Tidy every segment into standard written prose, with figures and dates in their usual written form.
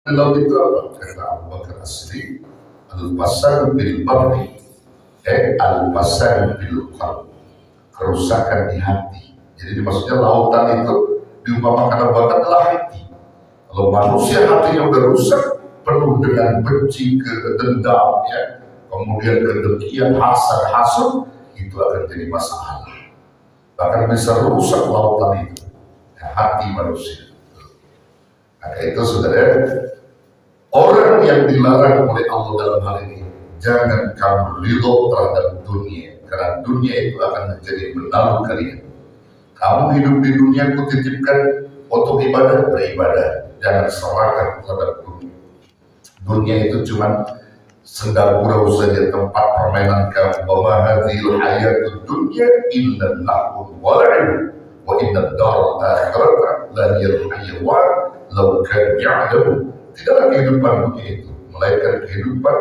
Laut itu apa? Kata Abu Bakar As-Siddiq, al-fasad bil barri, al-fasad bil qalb, kerusakan di hati. Jadi maksudnya lautan itu diumpamakan Abu Bakar adalah hati. Kalau manusia hatinya udah rusak, penuh dengan benci, dendam, ya, kemudian kedengkian, hasad, itu akan jadi masalah. Bahkan bisa rusak lautan itu, ya, hati manusia. Maka itu saudara, orang yang dilarang oleh Allah dalam hal ini, jangan kamu ridho terhadap dunia, karena dunia itu akan menjadi benalu kalian. Kamu hidup di dunia, kutitipkan untuk ibadah, beribadah, jangan serahkan terhadap dunia. Dunia itu cuma sendal gurau saja, tempat permainan kamu. Wa hadhil hayatud dunya illa lahun wa la'ib wa inna ad-daral akhirata la hiya al-hayawan law kanu ya'lamun. Tidaklah kehidupan dunia itu melainkan kehidupan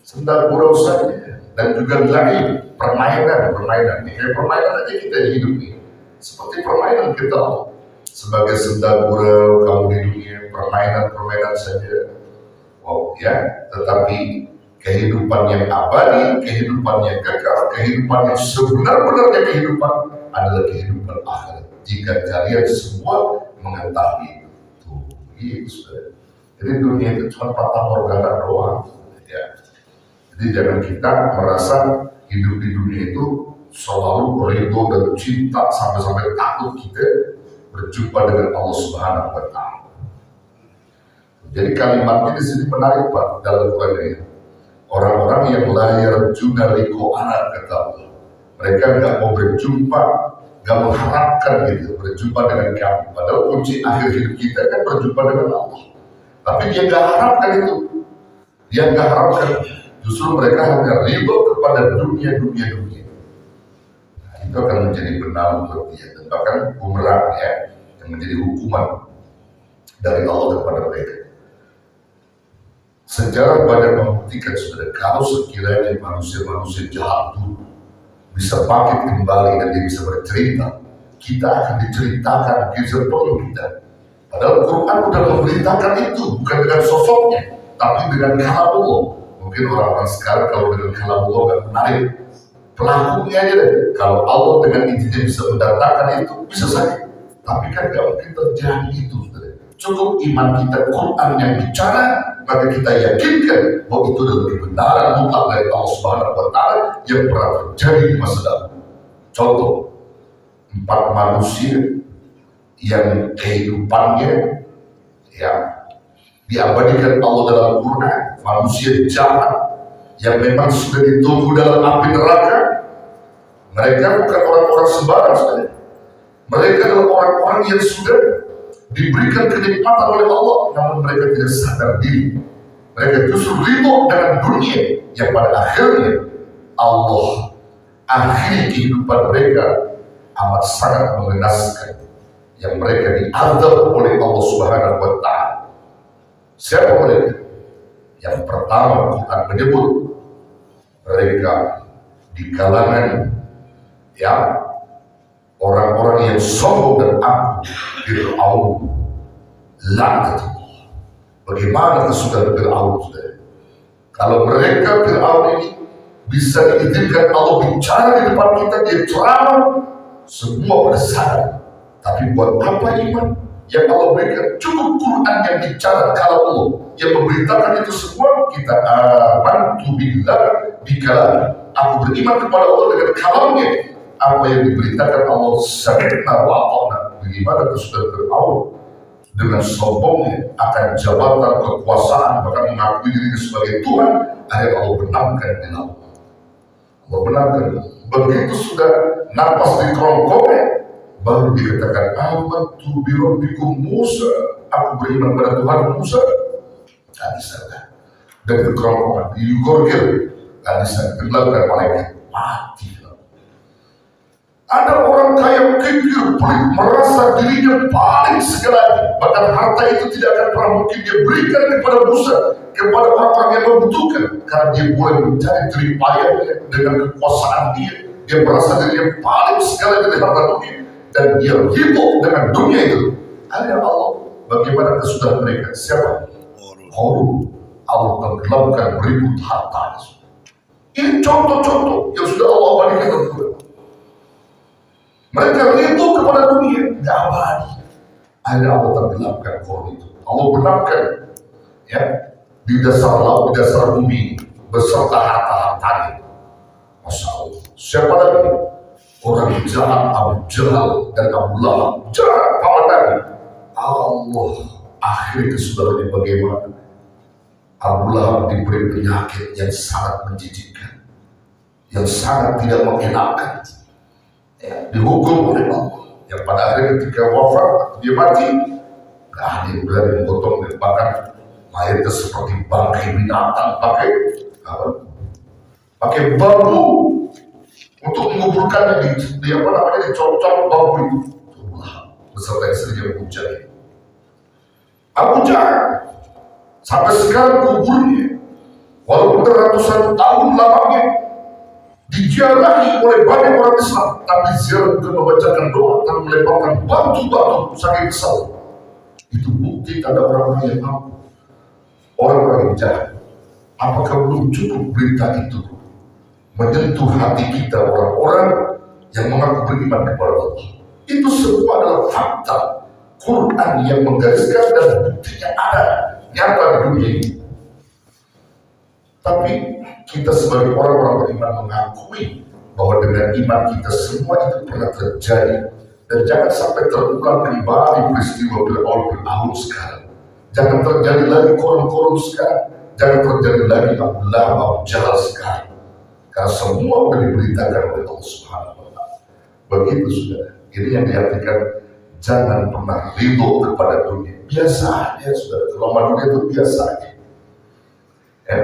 sendal gurau saja, dan juga lagi permainan. Kayak permainan aja kita hidup ini, seperti permainan kita sebagai sendal gurau kamu di dunia, permainan saja. Oh ya, tetapi kehidupan yang abadi, kehidupan yang kekal, kehidupan yang sebenar-benarnya kehidupan adalah kehidupan akhirat. Jika kalian semua mengetahui itu, sudah. Jadi dunia itu cuma patah morgana doang, ya. Jadi jangan kita merasa hidup di dunia itu selalu ridho dan cinta sampai takut kita berjumpa dengan Allah Subhanahu wa Ta'ala. Jadi kalimatnya di sini menarik Pak dalam Quran ini. Orang-orang yang lahir juna liko anak, kata Allah. Mereka nggak mau berjumpa, nggak mengharapkan gitu berjumpa dengan kami. Padahal kunci akhir hidup kita kan berjumpa dengan Allah. Tapi dia nggak harapkan itu. Dia nggak harapkan. Justru mereka hanya ridho kepada dunia. Nah, itu akan menjadi benar buat dia, dan bahkan bumerang, ya, yang menjadi hukuman dari Allah kepada mereka. Sejarah banyak membuktikan, saudara, kalau sekiranya manusia jahat dulu bisa bangkit kembali dan dia bisa bercerita, kita akan diceritakan kisah kita. Padahal Quran sudah memberitakan itu, bukan dengan sosoknya, tapi dengan kalamullah. Mungkin orang-orang sekarang kalau dengan kalamullah nggak menarik, pelakunya aja deh. Kalau Allah dengan izinnya bisa mendatangkan itu, bisa saja. Tapi kan nggak mungkin terjadi itu, saudara. Cukup iman kita Quran yang bicara, maka kita yakinkan bahwa itu adalah kebenaran mutlak dari Allah Subhanahu wa Ta'ala yang pernah terjadi di masa lalu. Contoh, 4 manusia yang kehidupannya, ya, diabadikan Allah dalam Quran. Manusia jahat yang memang sudah ditunggu dalam api neraka. Mereka bukan orang-orang sembarang, saudara. Mereka adalah orang-orang yang sudah diberikan kenikmatan oleh Allah, namun mereka tidak sadar diri. Mereka justru ridho dengan dunia yang pada akhirnya Allah akhiri kehidupan mereka amat sangat mengenaskan, yang mereka diazab oleh Allah Subhanahu wa Ta'ala. Siapa mereka? Yang pertama, Quran menyebut mereka di kalangan, ya, orang-orang yang sombong dan angkuh, Fir'aun, laknatullah. Bagaimana kesudahan Fir'aun, saudara? Kalau mereka, Fir'aun ini, bisa diizinkan Allah bicara di depan kita, dia ceramah, semua pada sadar. Tapi buat apa iman yang Allah berikan? Cukup Quran yang bicara kalau Allah yang memberitakan itu semua. Kita amantu billah bikalam, aku beriman kepada Allah dengan kalamnya. Apa yang diberitakan Allah, sami'na wa ata'na. Bagaimana kesudahan Fir'aun dengan sombongnya akan jabatan kekuasaan, bahkan mengakui dirinya sebagai Tuhan, akhirnya Allah benamkan di laut. Allah benamkan. Begitu sudah napas di kerongkongan, baru dikatakan amantu bi rabbikum Musa, aku beriman pada Tuhan Musa. Tak bisa kan? Dan di kerongkongan digorgel, tak bisa tenggelamkan malaikat, mati. Ada orang kaya kikir, pelit, merasa dirinya paling segalanya. Bahkan harta itu tidak akan pernah mungkin dia berikan kepada Musa, kepada orang-orang yang membutuhkan, karena dia boleh mencari jerih payahnya dengan kekuasaan dia. Dia merasa dirinya paling segalanya dari harta dunia, dan dia ridho dengan dunia itu. Akhirnya Allah bagaimana kesudahan mereka? Siapa? Korun. Allah tenggelamkan berikut harta. Ini contoh-contoh yang sudah Allah berikan kepada kita. Mereka rindu kepada dunia, tidak abadi. Akhirnya Allah tenggelamkan korun itu. Allah benamkan ya di dasar laut, di dasar bumi beserta harta-hartanya. Masya Allah. Siapa lagi? Orang jahat Abu Jahal dan Abu Lahab, jahat paman Nabi. Allah akhir kesudahannya bagaimana? Abu Lahab diberi penyakit yang sangat menjijikkan, yang sangat tidak mengenakan, ya, dihukum oleh Allah. Yang pada akhirnya ketika wafat dia mati, gak ada yang berani memotong dan bahkan mayatnya seperti bangkai binatang pakai bambu untuk menguburkannya di apa namanya dicocok bambu itu. Beserta istrinya Abu Jahal. Abu Jahal sampai sekarang kuburnya, walaupun ratusan tahun lamanya, diziarahi oleh banyak orang Islam, tapi ziarah bukan membacakan doa, tapi melemparkan batu-batu saking kesal. Itu bukti tanda orang yang mampu, orang-orang yang jahat. Apakah belum cukup berita itu menyentuh hati kita, orang-orang yang mengaku beriman kepada Allah? Itu semua adalah fakta Quran yang menggariskan dan buktinya ada nyata di dunia ini. Tapi kita sebagai orang-orang beriman mengakui bahwa dengan iman kita semua itu pernah terjadi, dan jangan sampai terulang kembali peristiwa Fir'aun sekarang. Jangan terjadi lagi korun-korun sekarang, jangan terjadi lagi Abu Lahab, Abu Jahal sekarang, karena semua sudah diberitakan oleh Allah Subhanahu wa Ta'ala. Begitu sudah. Ini yang diartikan jangan pernah ridho kepada dunia. Biasa aja, saudara. Kalau dunia itu biasa aja. Ya.